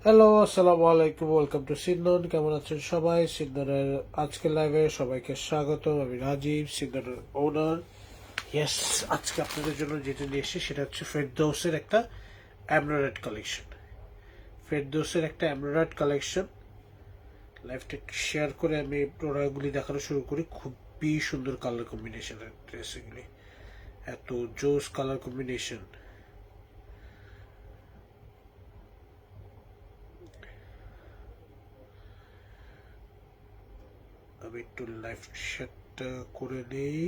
Hello, আসসালামু আলাইকুম। Welcome to Sindon. কেমন আছেন সবাই? সিন্দনের আজকের লাইভে সবাইকে স্বাগত। আমি রাজীব, সিন্দনের ওনার। ইয়েস, আজকে আপনাদের জন্য যেটা নিয়ে এসেছি সেটা হচ্ছে ফেরদৌসের একটা এমব্রয়ডারি কালেকশন। ফেরদৌসের একটা এমব্রয়ডারি কালেকশন লাইভটা শেয়ার করে আমি প্রোডাক্টগুলি দেখানো শুরু করি। খুবই সুন্দর কালার কম্বিনেশনের ড্রেস এগুলি, এত জোস কালার কম্বিনেশন। আমি একটু লাইভ শেয়ারটা করে নেই।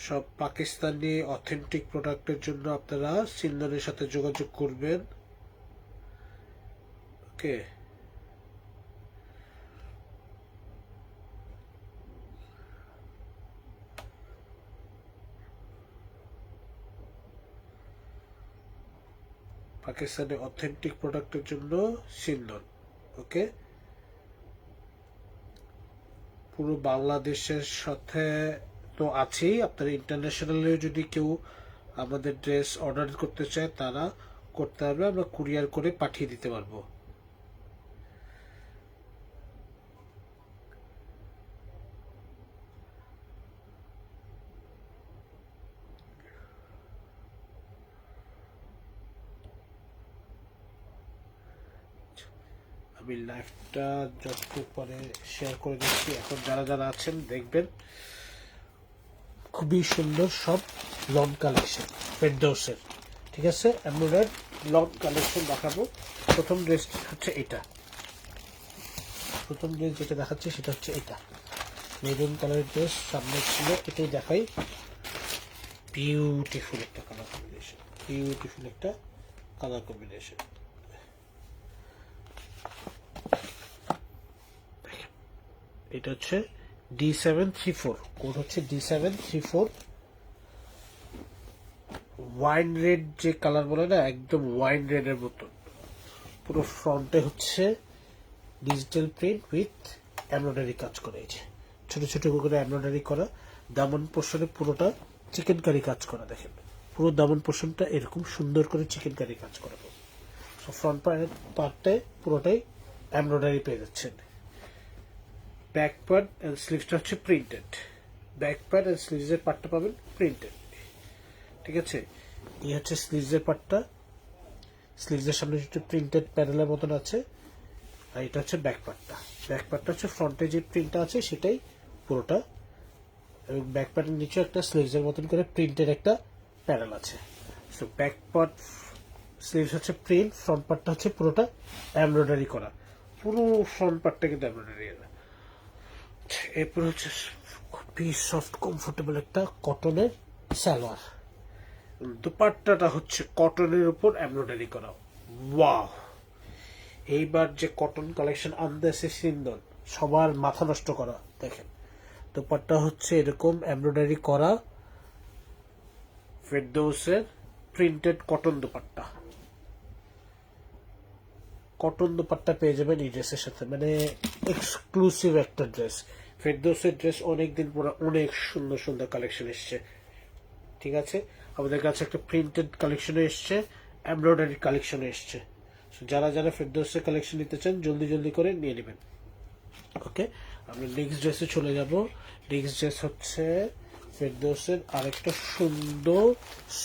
সব পাকিস্তানি অথেন্টিক প্রোডাক্টের জন্য আপনারা সিন্দনের সাথে যোগাযোগ করবেন। ওকে, পাকিস্তানি অথেন্টিক প্রোডাক্টের জন্য সিন্দন। ওকে, পুরো বাংলাদেশের সাথে তো আছেই, আপনারা ইন্টারন্যাশনালে যদি কেউ আমাদের ড্রেস অর্ডার করতে চায় তারা করতে পারবে, আমরা কুরিয়ার করে পাঠিয়ে দিতে পারবো। আমি লাইভটা যতটুকু পরে শেয়ার করে দিচ্ছি। এখন যারা যারা আছেন দেখবেন, খুবই সুন্দর সব লং কালেকশন ফেরদৌসের। ঠিক আছে, এমব্রয়ডারি লং কালেকশন দেখাবো। প্রথম ড্রেস হচ্ছে এটা। প্রথম ড্রেস যেটা দেখাচ্ছি সেটা হচ্ছে এটা, মেরুন কালারের ড্রেস। সামনে ছিল, এটাই দেখাই। বিউটিফুল একটা কালার কম্বিনেশন, বিউটিফুল একটা কালার কম্বিনেশন। এটা হচ্ছে D734, কোড হচ্ছে D734। ওয়াইন রেড যে কালার বলে না, একদম ওয়াইন রেডের মতন। পুরো ফ্রন্টে হচ্ছে ডিজিটাল প্রিন্ট উইথ এমব্রয়ডারি কাজ করা, এই যে ছোট ছোট করে এমব্রয়ডারি করা। দামন পোর্শনে পুরোটা চিকেন কারি কাজ করা, দেখেন পুরো দামন পোর্শনটা এরকম সুন্দর করে চিকেন কারি কাজ করা। ফ্রন্ট পার্টে পুরোটাই এমব্রয়ডারি পেয়ে যাচ্ছেন। ব্যাক পার্ট এন্ড স্লিভসটা হচ্ছে প্রিন্টেড। ব্যাক পার্ট এন্ড স্লিভসের পার্টটা পাবেন প্রিন্টেড। ঠিক আছে, এই হচ্ছে স্লিভসের পার্টটা। স্লিভসের সামনে একটু প্রিন্টেড প্যানেলের মতন আছে। আর এটা হচ্ছে ব্যাক পার্টটা। ব্যাক পার্টটা হচ্ছে ফ্রন্টে যে প্রিন্টটা আছে সেটাই পুরোটা, এবং ব্যাক পার্টের নিচে একটা স্লিভসের মতন করে প্রিন্টের একটা প্যানেল আছে। সো ব্যাক পার্ট স্লিভস হচ্ছে প্রিন্ট, ফ্রন্ট পার্টটা হচ্ছে পুরোটা এমব্রয়ডারি করা। পুরো ফ্রন্ট পার্টটা কিন্তু এমব্রয়ডারি। এরপর হচ্ছে খুবই সফট কমফোর্টেবল একটা কটনের সালোয়ার। দুপাট্টাটা হচ্ছে কটনের উপর এমব্রয়ডারি করা। ওয়াও, এইবার যে কটন কালেকশন আনতেছে সিন্দন, সবার মাথা নষ্ট করা। দেখেন দুপাট্টা হচ্ছে এরকম এমব্রয়ডারি করা, ফেরদৌসের printed cotton dupatta. Cotton dupatta পেয়ে যাবেন এই ড্রেসের সাথে, মানে এক্সক্লুসিভ একটা ড্রেস। ফেরদৌসের ড্রেস অনেকদিন পরে অনেক সুন্দর সুন্দর কালেকশন এসছে। ঠিক আছে, আমাদের কাছে একটা প্রিন্টেড কালেকশনে এসছে, এমব্রয়ডারি কালেকশনে এসছে। যারা যারা ফেরদৌসের কালেকশন নিতে চান জলদি জলদি করে নিয়ে নেবেন। ওকে, আমরা নেক্সট ড্রেসে চলে যাব। নেক্সট ড্রেস হচ্ছে ফেরদৌসের আরেকটা সুন্দর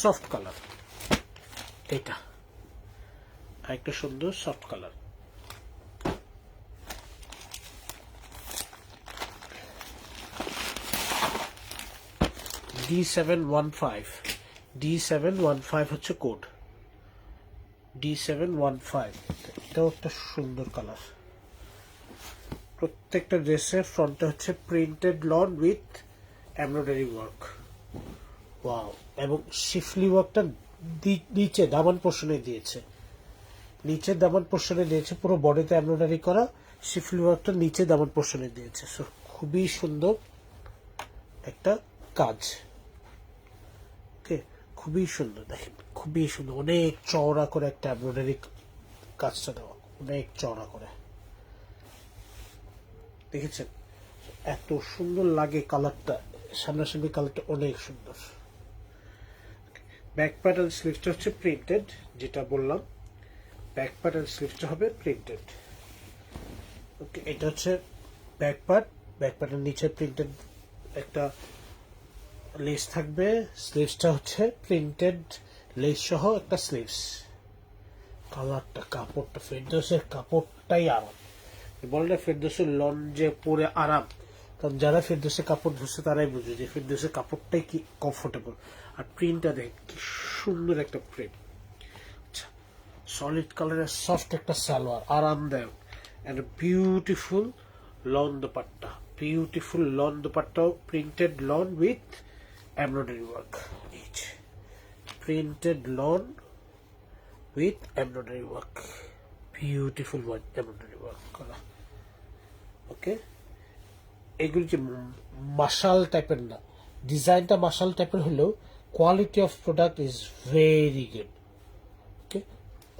সফট কালার। এটা আরেকটা সুন্দর সফট কালার। D715, D715 হচ্ছে কোড, D715। এটাও একটা সুন্দর কালার। প্রত্যেকটা ড্রেসের ফ্রন্টে হচ্ছে printed lawn with embroidery work. Wow, এবং শিফলি ওয়ার্কটা নিচে দামান পোর্শনে দিয়েছে। নিচে দামান পোর্শনে দিয়েছে, পুরো বডিতে এমব্রয়ডারি করা। শিফলি ওয়ার্কটা নিচে দামান পোর্শনে দিয়েছে। সো খুবই সুন্দর একটা কাজ। ওকে, খুবই সুন্দর, দেখেন খুবই সুন্দর। অনেক চওড়া করে একটা এমব্রয়ডারি কাজটা দেওয়া, অনেক চওড়া করে, দেখেছেন। এত সুন্দর লাগে কালারটা, সামনাসামনি কালারটা অনেক সুন্দর। ব্যাক পার্ট এন্ড স্লিভসটা হচ্ছে প্রিন্টেড, যেটা বললাম ব্যাক পার্ট এন্ড স্লিভসটা হবে প্রিন্টেড। ওকে, এটা হচ্ছে ব্যাক পার্ট। ব্যাক পার্টের নিচে প্রিন্টেড একটা লেস থাকবে, স্লিভসটা হচ্ছে প্রিন্টেড লেস সহ একটা স্লিভস। কালারটা, কাপড়টা, ফেরদৌসের কাপড়টাই আরাম। বলে না ফেরদৌসের লন যে পরে আরাম, কারণ যারা ফেরদৌসের কাপড় ধরছে তারাই বুঝে যে ফেরদৌসের কাপড়টাই কি কমফোর্টেবল। আর প্রিন্টটা দেখ কি সুন্দর একটা প্রিন্ট, সলিড কালারের সফট একটা সালোয়ার, আরামদায়ক, and beautiful lawn dupatta. Beautiful lawn দোপাট্টাও printed lawn with embroidery work. Printed lawn with embroidery work, beautiful one embroidery work করা। ওকে, এগুলি যে মাশাল টাইপের না, ডিজাইনটা মাশাল টাইপের হলেও quality of product is very good. Okay,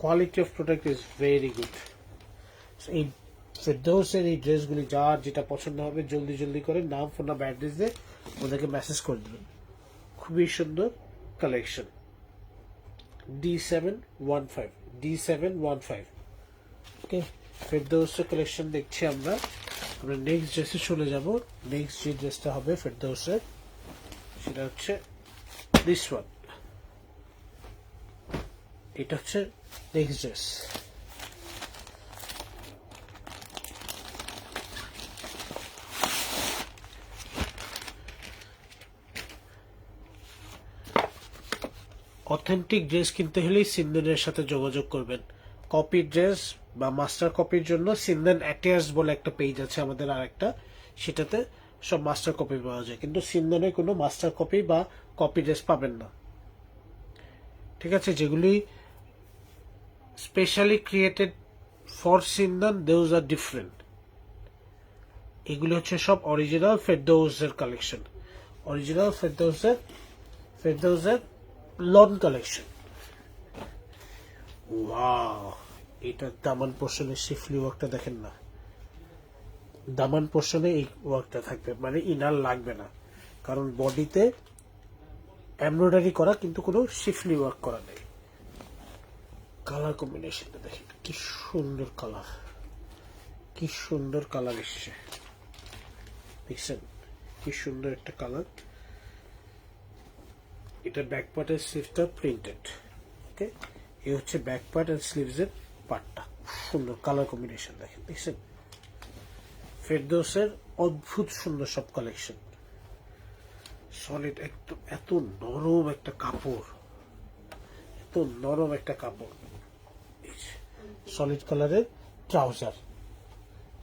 quality of product is very good. এই ফেরদৌসের এই ড্রেসগুলি যার যেটা পছন্দ হবে জলদি জলদি করে নাম, ফোন নাম্বার, অ্যাড্রেস দিয়ে ওদেরকে মেসেজ করে দেবেন। খুবই সুন্দর কালেকশন। D715 D715। ওকে, ফেরদৌসের কালেকশন দেখছি আমরা। নেক্সট ড্রেসে চলে যাব। নেক্সট যে ড্রেসটা হবে ফেরদৌসের, সেটা হচ্ছে দিস ওয়ান। এটা হচ্ছে নেক্সট ড্রেস। অথেন্টিক ড্রেস কিনতে হলেই সিন্দনের সাথে যোগাযোগ করবেন। কপি ড্রেস বা মাস্টার কপির জন্য সিন্দন অ্যাটিয়ার্স বলে একটা পেজ আছে আমাদের, আর একটা, সেটাতে সব মাস্টার কপি পাওয়া যায়, কিন্তু সিন্দনে কোনো মাস্টার কপি বা কপি ড্রেস পাবেন না। ঠিক আছে, যেগুলি specially created for Sindon, those are different. এগুলি হচ্ছে সব অরিজিনাল ফেরদৌসের কালেকশন, অরিজিনাল ফেরদৌসের লন কালেকশন। ওয়াও, এটা দামান পোর্শনের শিফলি ওয়ার্কটা দেখেন না, দামান পোর্শনে এই ওয়ার্কটা থাকবে, মানে ইনার লাগবে না, কারণ বডিতে এমব্রয়ডারি করা কিন্তু কোনো শিফলি ওয়ার্ক করা নেই। কালার কম্বিনেশনটা দেখেন কি সুন্দর কালার, কি সুন্দর কালার এসছে, দেখছেন কি সুন্দর একটা কালার। এটা ব্যাক পার্টের স্লিভসটা প্রিন্টেড। ওকে, এই হচ্ছে ব্যাক পার্ট আর স্লিভস এর পার্টটা। সুন্দর কালার কম্বিনেশন দেখেন, দেখছেন ফেরদৌসের অদ্ভুত সুন্দর সব কালেকশন। সলিড, একদম এত নরম একটা কাপড়, এত নরম একটা কাপড়। সলিড কালারের ট্রাউজার,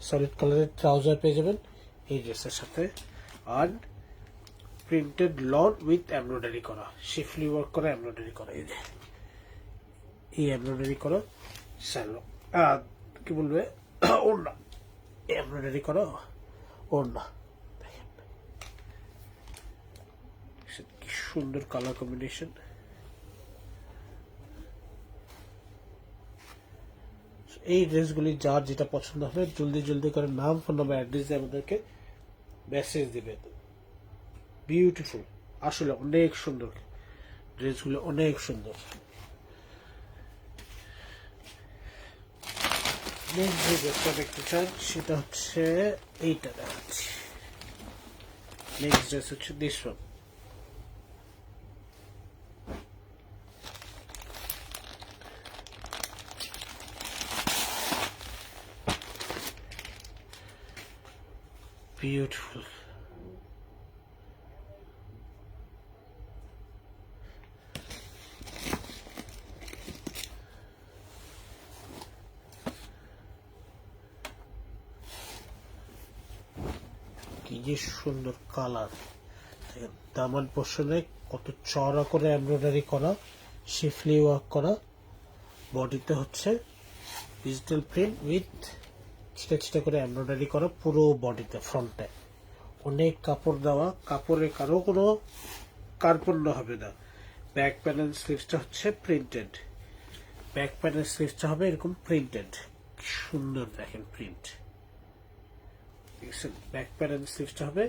সলিড কালারের ট্রাউজার পেয়ে যাবেন এই ড্রেসের সাথে। আর প্রিন্টেড লন উইথ এমব্রয়ডারি করা, শিফলি ওয়ার্ক করা, এমব্রয়ডারি করা, এই এমব্রয়ডারি করা স্যালো, কি বলবে, ওড়না, এমব্রয়ডারি করা ওড়না। কি সুন্দর কালার কম্বিনেশন। এই ড্রেসগুলি যার যেটা পছন্দ হবে জলদি জলদি করে নাম, ফোন নাম্বার, অ্যাড্রেস দিয়ে আমাদেরকে মেসেজ দিবে। বিউটিফুল, আসলে অনেক সুন্দর ড্রেসগুলো, অনেক সুন্দর। নেক্সট যে ড্রেসটা দেখতে চান সেটা হচ্ছে এইটা দেখাচ্ছি। নেক্সট ড্রেস হচ্ছে দিস ওয়ান। বিউটিফুল, কি যে সুন্দর কালার। দামান পোর্শনে কত চড়া করে এমব্রয়ডারি করা, শিফলি ওয়ার্ক করা, বডিতে হচ্ছে ডিজিটাল প্রিন্ট উইথ ছিটা ছিটা করে এমব্রয়ডারি করা পুরো বডিতে, ফ্রন্টে অনেক কাপড় দেওয়া, কাপড়ে কারো কোনো কার্পণ্য হবে না। ব্যাক প্যানেল স্লিভসটা হচ্ছে প্রিন্টেড, ব্যাক প্যানেল স্লিভসটা হবে এরকম প্রিন্টেড, সুন্দর দেখেন প্রিন্ট, ব্যাক প্যাড এন্ড স্লিভসটা হবে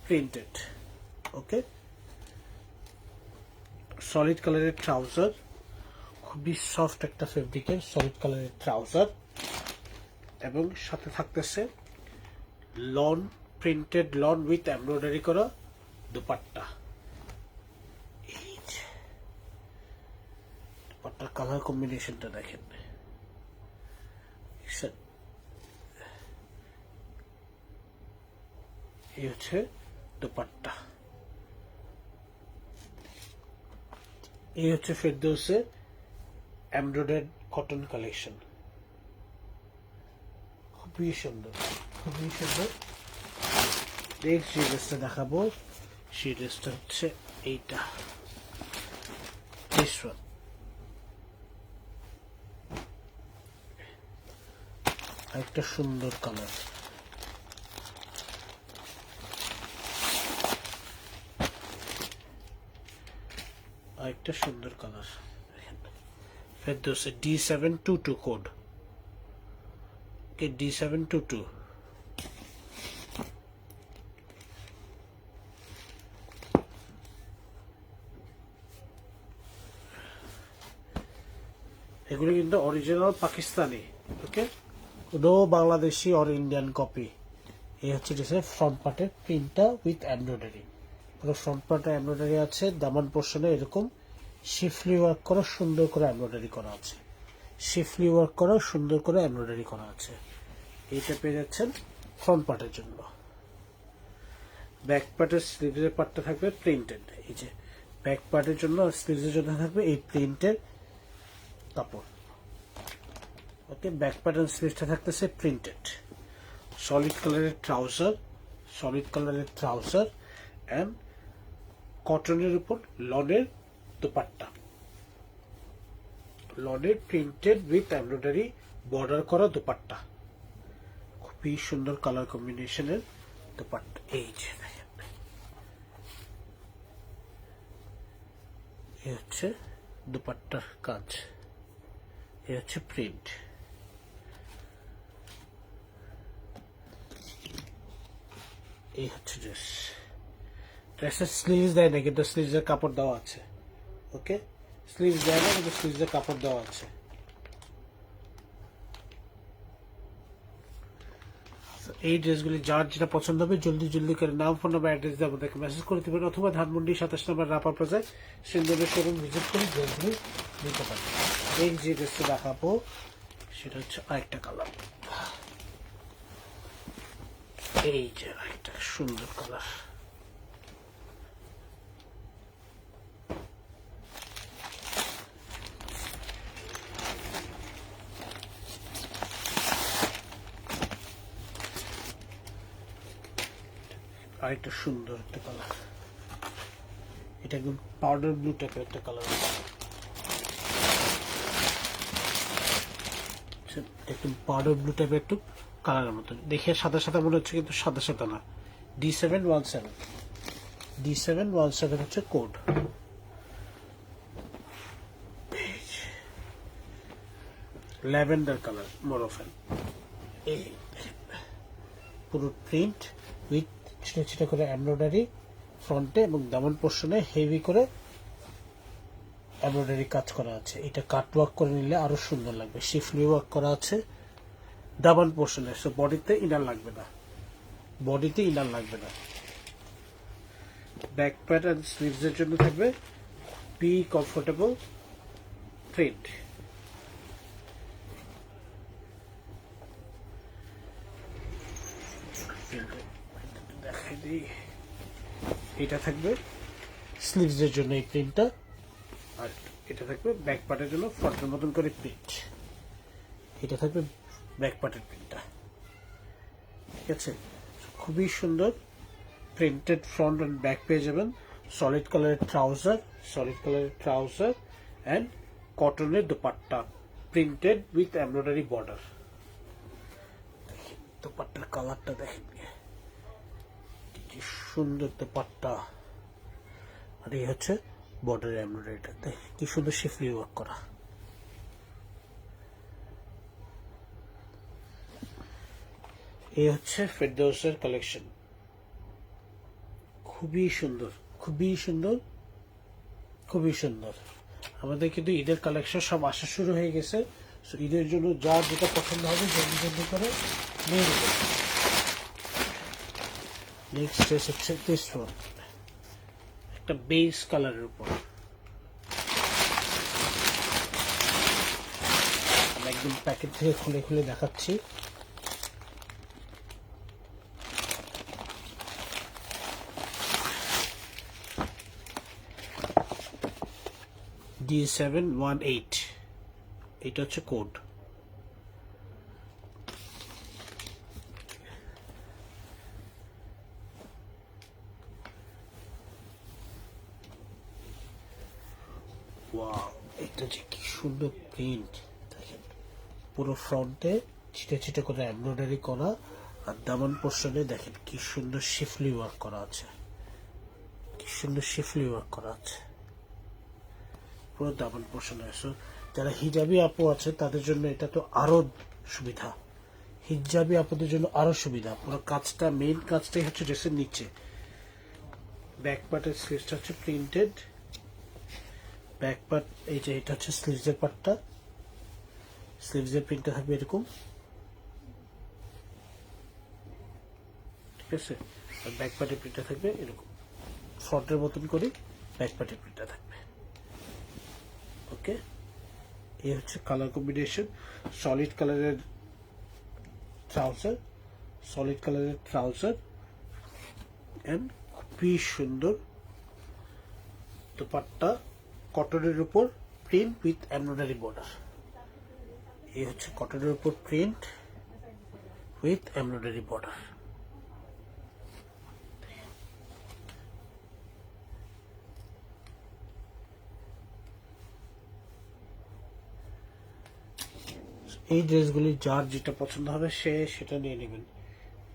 প্রিন্টেড। ওকে, সলিড কালারের ট্রাউজার, খুবই সফট একটা ফেব্রিকের সলিড কালারের ট্রাউজার, এবং সাথে থাকতেছে lawn printed lawn with embroidery করা দুপাট্টা। এই যে দুপাট্টার কালার কম্বিনেশনটা দেখেন, এই হচ্ছে দুপাট্টা। এই হচ্ছে ফেরদৌসের এমব্রয়ডার্ড কটন কালেকশন, খুবই সুন্দর, খুবই সুন্দর। নেক্সট যে ড্রেসটা দেখাবো সেই ড্রেসটা হচ্ছে এইটা, একটা সুন্দর কালার, আরেকটা সুন্দর কালার। ফেরদৌসের D722 code, D722। এগুলো কিন্তু অরিজিনাল পাকিস্তানি, ওকে, কোনো বাংলাদেশি অর ইন্ডিয়ান কপি। এই হচ্ছে ড্রেসের ফ্রন্ট পার্টের প্রিন্টটা উইথ এমব্রয়ডারি, পুরো ফ্রন্ট পার্টে এমব্রয়ডারি আছে, দামান পোর্শনে এরকম শিফলি ওয়ার্ক করা, সুন্দর করে এমব্রয়ডারি করা আছে, শিফলি ওয়ার্ক করা, সুন্দর করে এমব্রয়ডারি করা আছে। এইটা পেয়ে যাচ্ছেন ফ্রন্ট পার্টের জন্য। ব্যাক পার্টের স্লিভের পার্টটা থাকবে প্রিন্টেড, এই যে ব্যাক পার্টের জন্য আর স্লিভের জন্য থাকবে এই প্রিন্টের কাপড়। ওকে, ব্যাক পার্ট এন্ড স্লিভসটা থাকতেছে প্রিন্টেড, সলিড কালারের ট্রাউজার, সলিড কালারের ট্রাউজার এন্ড কটনের উপর লনের দুপাট্টা, লনের প্রিন্টেড উইথ এমব্রয়ডারি বর্ডার করা দুপাট্টা, খুবই সুন্দর কালার কম্বিনেশনের দুপাট্টা। এই যে এই হচ্ছে দুপাট্টার কাজ, এই হচ্ছে প্রিন্ট। এই হচ্ছে ড্রেস, ড্রেসের স্লিভস দেয় না কিন্তু স্লিভসের কাপড় দেওয়া আছে। ওকে, স্লিভস দেয় না কিন্তু স্লিভসের কাপড় দেওয়া আছে। এই ড্রেসগুলি যার যেটা পছন্দ হবে জলদি জলদি করে নাম, ফোন নাম্বার, অ্যাড্রেস দিয়ে আমাদেরকে মেসেজ করে দেবেন, অথবা ধানমন্ডি 27 নম্বর রাপা প্লাজায় সিন্দুরের শোরুম ভিজিট করে ড্রেসগুলি নিতে পারেন। এই যে ড্রেসটা দেখাবো সেটা হচ্ছে আরেকটা কালার, এই যে আরেকটা সুন্দর কালার। আরেকটা সুন্দর একটা কালার, এটা একদম পাউডার ব্লু টাইপের একটা কালার, একদম পাউডার ব্লু টাইপের একটু কালারের মতো দেখে সাদা সাদা মনে হচ্ছে কিন্তু সাদা সাদা না। D717, D717 হচ্ছে কোড। ল্যাভেন্ডার কালার মোরফেন, এই পুরো প্রিন্ট উইথ ছোট ছোট করে এমব্রয়ডারি ফ্রন্টে এবং দামান পোর্শনে হেভি করে এমব্রয়ডারি কাজ করা আছে। এটা কাট ওয়ার্ক করে নিলে আরো সুন্দর লাগবে, শিফলি ওয়ার্ক করা আছে দামান পোর্শনে, সো বডিতে ইনার লাগবে না, বডিতে ইনার লাগবে না। ব্যাক প্যাড এন্ড স্লিভস এর জন্য থাকবে বি কমফোর্টেবল প্রিন্ট। দেখাই দিই, এটা থাকবে স্লিভস এর জন্য এই প্রিন্টটা, আর এটা থাকবে ব্যাক পার্টের জন্য ফ্রন্টের মতন করে প্রিন্ট। এটা থাকবে ব্যাক পার্টের প্রিন্টটা, ঠিক আছে, খুবই সুন্দর প্রিন্টেড ফ্রন্ট এন্ড ব্যাক পেয়ে যাবেন। সলিড কালারের ট্রাউজার, সলিড কালারের ট্রাউজার এন্ড কটনের dupatta printed with embroidery border. দুপাট্টার কালারটা দেখেন কি সুন্দর দুপাট্টা, আর এই হচ্ছে বর্ডার এমব্রয়ডারিটা, কি সুন্দর শিফলি ওয়ার্ক করা। এই হচ্ছে ফেরদৌসের কালেকশন, খুবই সুন্দর, খুবই সুন্দর, খুবই সুন্দর। আমাদের কিন্তু ঈদের কালেকশন সব আসা শুরু হয়ে গেছে। ঈদের জন্য যার যেটা পছন্দ হবে জলদি জলদি করে নিয়ে নেবেন। নেক্সট ড্রেস হচ্ছে দিস ওয়ান, একটা বেস কালারের উপর। আমি একদম প্যাকেট থেকে খুলে খুলে দেখাচ্ছি। D718, এটা হচ্ছে কোড। ওয়াও, এটা যে কি সুন্দর প্রিন্ট দেখেন, পুরো ফ্রন্টে ছিটে ছিটে করে এমব্রয়ডারি করা, আর দামান পোর্শনে দেখেন কি সুন্দর শিফলি ওয়ার্ক করা আছে, কি সুন্দর শিফলি ওয়ার্ক করা আছে পুরো দামান পোর্শনে। যারা হিজাবি আপু আছে তাদের জন্য এটা তো আরো সুবিধা, হিজাবি আপুদের জন্য আরো সুবিধা। পুরো কাজটা, মেইন কাজটাই হচ্ছে ড্রেসের নিচে। ব্যাক পার্টের স্লিভসটা হচ্ছে প্রিন্টেড, ব্যাক পার্ট এই যে এটা হচ্ছে স্লিভসের পার্টটা, স্লিভসের প্রিন্টটা থাকবে এরকম, ঠিক আছে। আর ব্যাক পার্টের প্রিন্টটা থাকবে এরকম, ফ্রন্টের মতন করে ব্যাক পার্টের প্রিন্টটা থাকবে। ওকে, এই হচ্ছে কালার কম্বিনেশন। সলিড কালারের ট্রাউজার, সলিড কালারের ট্রাউজার এন্ড খুবই সুন্দর দোপাট্টা, কটনের উপর প্রিন্ট উইথ এমব্রয়ডারি বর্ডার। এই হচ্ছে কটনের উপর প্রিন্ট উইথ এমব্রয়ডারি বর্ডার। এই ড্রেসগুলি যার যেটা পছন্দ হবে সে সেটা নিয়ে নেবেন।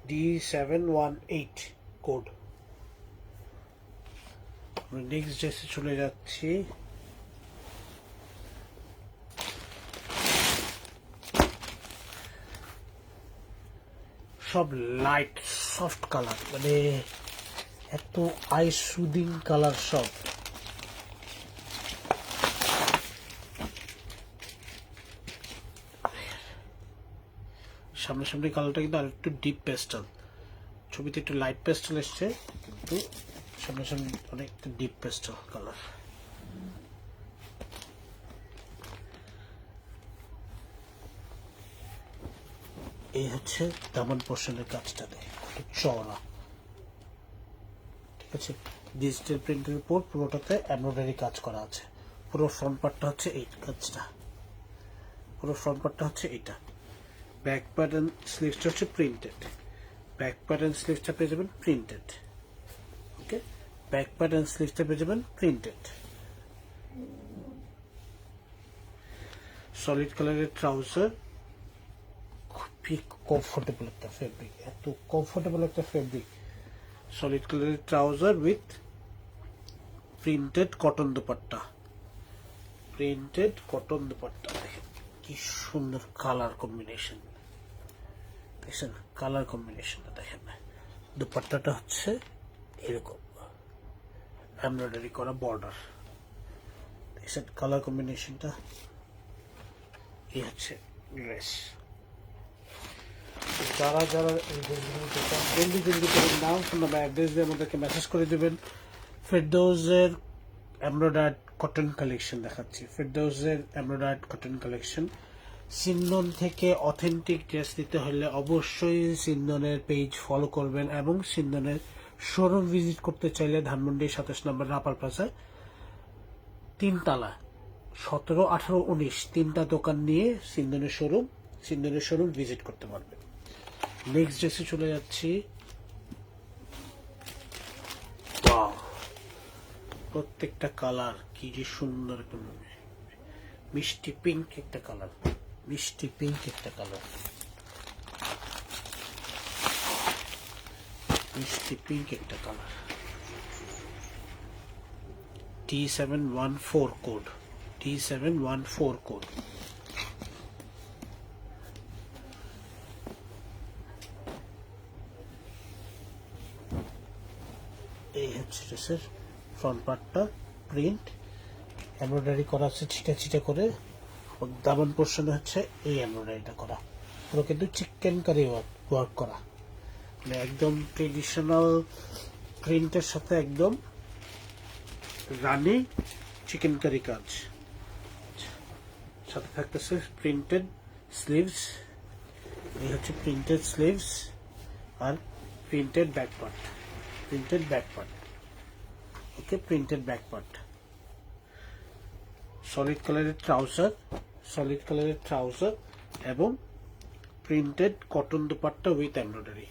D718 code. নেক্সট ড্রেসে চলে যাচ্ছি। সব লাইট সফট কালার, মানে এত আই সুদিং কালার সব। সামনাসামনি কালারটা কিন্তু আর একটু ডিপ পেস্টাল, ছবিতে একটু লাইট পেস্টাল এসছে, কিন্তু সামনাসামনি অনেক ডিপ পেস্টাল কালার। এই হচ্ছে দামান পোর্শনের কাজটা দেয় খুব চওড়া, ঠিক আছে। ডিজিটাল প্রিন্টের উপর পুরোটাতে এমব্রয়ডারি কাজ করা আছে। পুরো ফ্রন্ট পার্টটা হচ্ছে এই কাজটা, পুরো ফ্রন্ট পার্টটা হচ্ছে এটা। ব্যাক পার্ট এন্ড স্লিভসটা হচ্ছে প্রিন্টেড, ব্যাক পার্ট এন্ড স্লিভসটা পেয়ে যাবেন printed. Okay, back part and স্লিভসটা পেয়ে যাবেন প্রিন্টেড। সলিড কালারের ট্রাউজার, খুবই কমফোর্টেবল একটা ফেব্রিক, এত কমফোর্টেবল একটা ফেব্রিক। সলিড কালারের trouser with printed cotton dupatta, printed cotton dupatta. দেখেন কি সুন্দর কালার কম্বিনেশন, দেখছেন কালার কম্বিনেশনটা দেখেন। দুপাট্টাটা হচ্ছে এরকম এমব্রয়ডারি করা বর্ডার, দেখছেন কালার কম্বিনেশনটা। এই হচ্ছে ড্রেস। যারা যারা এই ড্রেসগুলো দেখেন জলদি জলদি করে নাম, ফোন নাম্বার, অ্যাড্রেস দিয়ে আমাদেরকে মেসেজ করে দেবেন। ফেরদৌসের এমব্রয়ডার্ড কটন কালেকশন দেখাচ্ছি, ফেরদৌসের এমব্রয়ডার্ড কটন কালেকশন। সিন্দন থেকে অথেন্টিক ড্রেস নিতে হলে অবশ্যই সিন্দনের পেজ ফলো করবেন, এবং সিন্দনের শোরুম ভিজিট করতে চাইলে ধানমন্ডি 27 নম্বর রাপার প্লাজায় 3 তালা 17, 18, 19 তিনটা দোকান নিয়ে সিন্দনের শোরুম ভিজিট করতে পারবেন। নেক্সট ড্রেসে চলে যাচ্ছি। প্রত্যেকটা কালার কি যে সুন্দর, মিষ্টি পিঙ্ক একটা কালার, মিষ্টি পিঙ্ক একটা কালার, মিষ্টি পিঙ্ক একটা colour. D714 code, D714 code. এই হচ্ছে ড্রেসের ফ্রন্ট পার্টটা, প্রিন্ট এমব্রয়ডারি করা আছে ছিটা ছিটা করে। দামান পোর্শনে হচ্ছে এই এমব্রয়ডারিটা করা, পুরো কিন্তু চিকেন কারি ওয়ার্ক করা, মানে একদম ট্রেডিশনাল প্রিন্টের সাথে একদম রানি চিকেন কারি কাজ। সাথে থাকতেছে প্রিন্টেড স্লিভস, এই হচ্ছে প্রিন্টেড স্লিভস আর printed back part, printed back part, okay printed back part. Solid কালারের ট্রাউজার, সলিড কালারের ট্রাউজার এবং printed cotton dupatta with embroidery.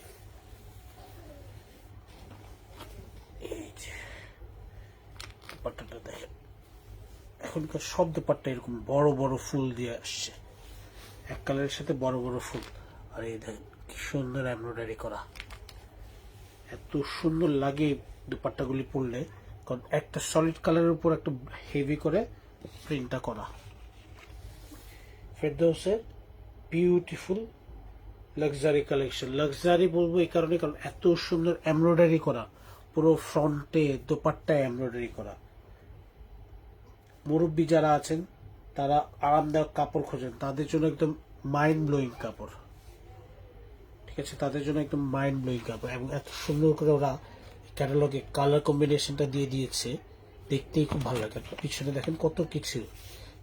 এই যে দুপাট্টাটা দেখেন, এখনকার সব দুপাট্টা এরকম বড় বড় ফুল দিয়ে আসছে, এক কালারের সাথে বড় বড় ফুল। আর এই দেখেন কি সুন্দর এমব্রয়ডারি করা, এত সুন্দর লাগে দুপাট্টাগুলি পরলে, কারণ একটা সলিড কালারের উপর একটা হেভি করে প্রিন্টটা করা। ফেরদৌসের বিউটিফুল লাক্সারি কালেকশন, লাক্সারি বলবো এই কারণে কারণ এত সুন্দর এমব্রয়ডারি করা, পুরো ফ্রন্টে দোপাট্টায় এমব্রয়ডারি করা। মুরব্বী যারা আছেন তারা আরামদায়ক কাপড় খোঁজেন, তাদের জন্য একদম মাইন্ড ব্লোয়িং কাপড়, ঠিক আছে, তাদের জন্য একদম মাইন্ড ব্লোয়িং কাপড়। এবং এত সুন্দর করে ওরা ক্যাটালগে কালার কম্বিনেশনটা দিয়ে দিয়েছে, দেখতেই খুব ভালো লাগে। পিছনে দেখেন কত কিছু,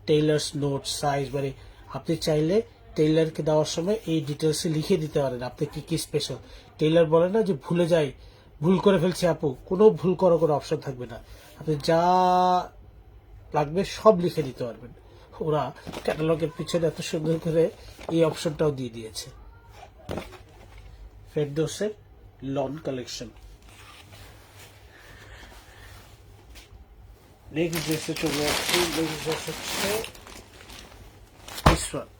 টেইলার্স নোট, সাইজ, মানে আপনি চাইলে টেইলারকে দেওয়ার সময় এই ডিটেলসে লিখে দিতে পারেন আপনি কি কি স্পেশাল। টেইলার বলে না যে ভুলে যাই, ভুল করে ফেলছি আপু, কোনো ভুল করার কোনো অপশন থাকবে না, আপনি যা লাগবে সব লিখে দিতে পারবেন। ওরা ক্যাটালগের পিছনে এত সুন্দর করে এই অপশনটাও দিয়ে দিয়েছে। ফেরদৌসের লন কালেকশন। নেক্সট ড্রেসে চলে যাচ্ছি, নেক্সট ড্রেস হচ্ছে this one,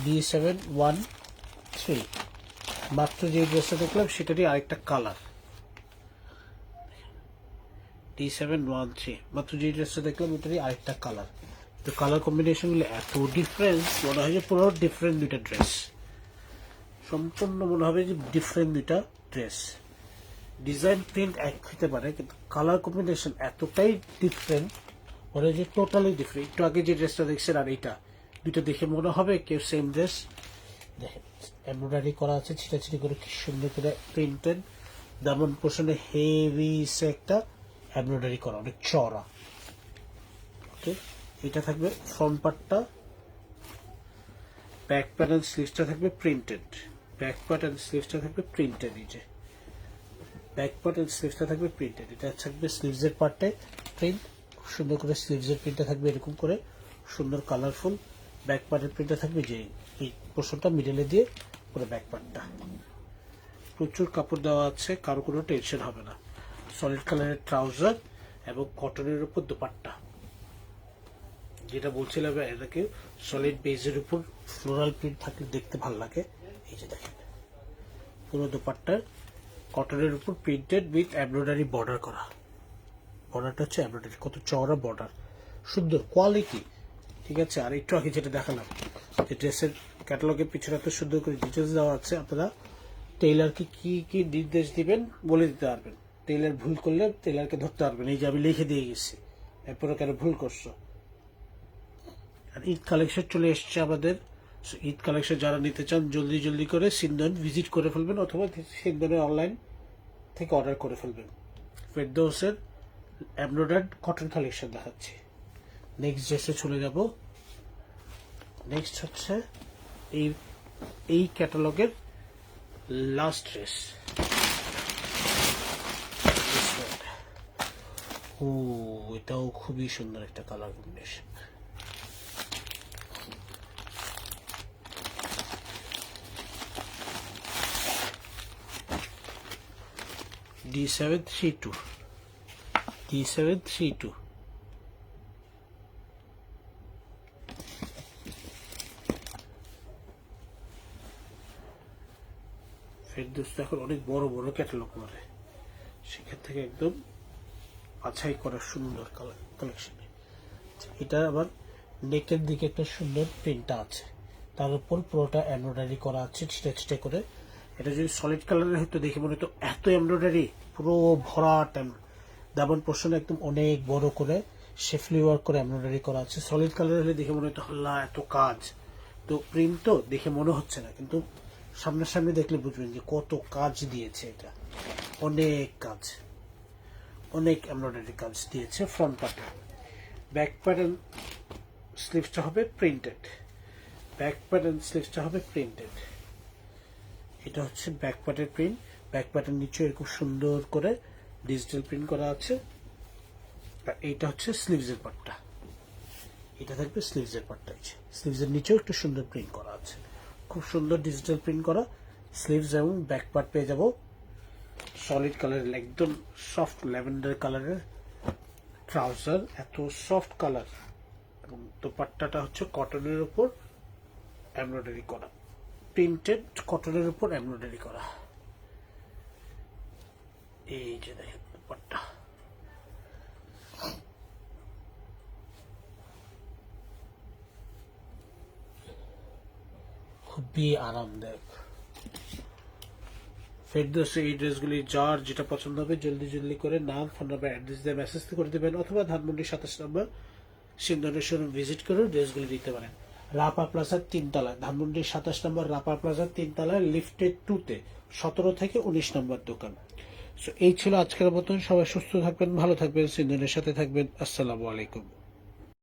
D713। মাত্র যে ড্রেসটা দেখলাম সেটারই আরেকটা কালার, D713, মাত্র যে ড্রেসটা দেখলাম ওটারই আরেকটা কালার। তো কালার কম্বিনেশনগুলো এত ডিফারেন্স, মনে হয় যে পুরো ডিফারেন্ট দুইটা ড্রেস, সম্পূর্ণ মনে হবে যে ডিফারেন্ট দুইটা ড্রেস। ডিজাইন প্রিন্ট এক হতে পারে কিন্তু কালার কম্বিনেশন এতটাই ডিফারেন্ট, মনে হয় যে টোটালি ডিফারেন্ট। একটু আগে যে ড্রেসটা দেখছেন আর এইটা, দুটো দেখে মনে হবে কেউ সেম ড্রেস। দেখেন এমব্রয়ডারি করা আছে ছিটাছিটি করে, কি সুন্দর করে প্রিন্টেড, দামন পোর্শনে হেভি সে একটা এমব্রয়ডারি করা, অনেক চড়া। ওকে, এটা থাকবে ফ্রন্ট পার্টটা, ব্যাক পার্ট এন্ড স্লিভসটা থাকবে প্রিন্টেড, ব্যাক পার্ট এন্ড স্লিভসটা থাকবে প্রিন্টেড, এই যে ব্যাক পার্ট এন্ড স্লিভসটা থাকবে প্রিন্টেড। এটা থাকবে স্লিভসের পার্টে প্রিন্ট, সুন্দর করে স্লিভসের প্রিন্টটা থাকবে এরকম করে সুন্দর কালারফুল। ব্যাক পার্টের প্রিন্টটা থাকবে যে এই পোর্শনটা মিডলে দিয়ে পুরো ব্যাক পার্টটা। প্রচুর কাপড় দেওয়া আছে, কারো কোনো টেনশন হবে না। সলিড কালারের ট্রাউজার এবং কটনের উপর দোপাট্টা, যেটা বলছিলাম এটাকে সলিড বেজের উপর ফ্লোরাল প্রিন্ট থাকলে দেখতে ভালো লাগে। এই যে দেখেন পুরো দোপাট্টার কটনের উপর প্রিন্টেড উইথ এমব্রয়ডারি বর্ডার করা, বর্ডারটা হচ্ছে এমব্রয়ডারি, কত চওড়া বর্ডার, সুন্দর কোয়ালিটি, ঠিক আছে। আর একটু আগে যেটা দেখালাম যে ড্রেসের ক্যাটালগের পিছনে এত সুন্দর করে ডিটেলস দেওয়া আছে, আপনারা টেইলারকে কি কি নির্দেশ দিবেন বলে দিতে পারবেন। টেইলার ভুল করলে টেইলারকে ধরতে পারবেন, এই যে আমি লিখে দিয়ে গেছি, এরপরে কেন ভুল করছো। আর ঈদ কালেকশন চলে এসছে আমাদের, ঈদ কালেকশন যারা নিতে চান জলদি জলদি করে সিন্দন ভিজিট করে ফেলবেন অথবা সিন্দনের অনলাইন থেকে অর্ডার করে ফেলবেন। ফেরদৌসের এমব্রয়ডার্ড কটন কালেকশন দেখাচ্ছি। নেক্সট ড্রেসে চলে যাব। নেক্সট হচ্ছে এই ক্যাটালগের লাস্ট ড্রেস। ও, এটাও খুবই সুন্দর একটা colour combination. D732, D732। Ferdous এখন অনেক বড় বড় ক্যাটালগ করে, সেখান থেকে একদম বাছাই করা সুন্দর কালেকশন। এটা আবার নেকের দিকে একটা সুন্দর প্রিন্টটা আছে, তার উপর পুরোটা এমব্রয়ডারি করা আছে ছিটে ছিটে করে। এটা যদি সলিড কালারের হতো দেখে মনে হতো এত এমব্রয়ডারি, পুরো ভরাট দামন পোর্শন একদম অনেক বড় করে শেফলি ওয়ার্ক করে এমব্রয়ডারি করা আছে। সলিড কালার হলে দেখে মনে হতো হল্লা এত কাজ, তো প্রিন্ট তো দেখে মনে হচ্ছে না, কিন্তু সামনাসামনি দেখলে বুঝবেন যে কত কাজ দিয়েছে। এটা অনেক কাজ, অনেক এমব্রয়ডারি কাজ দিয়েছে ফ্রন্ট পার্টে। ব্যাক প্যাটার্ন স্লিভসটা হবে প্রিন্টেড, ব্যাক প্যাটার্ন স্লিভসটা হবে প্রিন্টেড। এটা হচ্ছে ব্যাক পার্টের প্রিন্ট। ব্যাক পার্টের নিচে এরকম সুন্দর করে ডিজিটাল প্রিন্ট করা আছে। আর এইটা হচ্ছে স্লিভসের পার্টটা, এটা থাকবে স্লিভসের পার্টটা। স্লিভসের নিচেও একটু সুন্দর প্রিন্ট করা আছে, খুব সুন্দর ডিজিটাল প্রিন্ট করা স্লিভস এবং ব্যাক পার্ট পেয়ে যাব সলিড কালারের, একদম সফট ল্যাভেন্ডার কালারের ট্রাউজার, এত সফট কালার। এবং দোপাট্টাটা হচ্ছে কটনের উপর এমব্রয়ডারি করা, প্রিন্টেড কটনের উপর এমব্রয়ডারি করা। এই যে দেখেন দোপাট্টা, খুবই আরামদায়ক। ফেরদৌসে এই ড্রেসগুলি যার যেটা পছন্দ হবে জলদি জলদি করে নাম, ফোন নাম্বার, অ্যাড্রেস দিয়ে মেসেজ করে দেবেন, অথবা ধানমন্ডি 27 নম্বর সিন্ধনের শোরুম ভিজিট করে ড্রেসগুলি দিতে পারেন। রাপা প্লাজার 3 তলায়, ধানমন্ডির 27 নম্বর রাপা প্লাজার 3 তলায় লিফটেড 2-তে 17 থেকে 19 নম্বর দোকান। সো এই ছিল আজকের মতন। সবাই সুস্থ থাকবেন, ভালো থাকবেন, সিন্ধনের সাথে থাকবেন। আসসালামু আলাইকুম।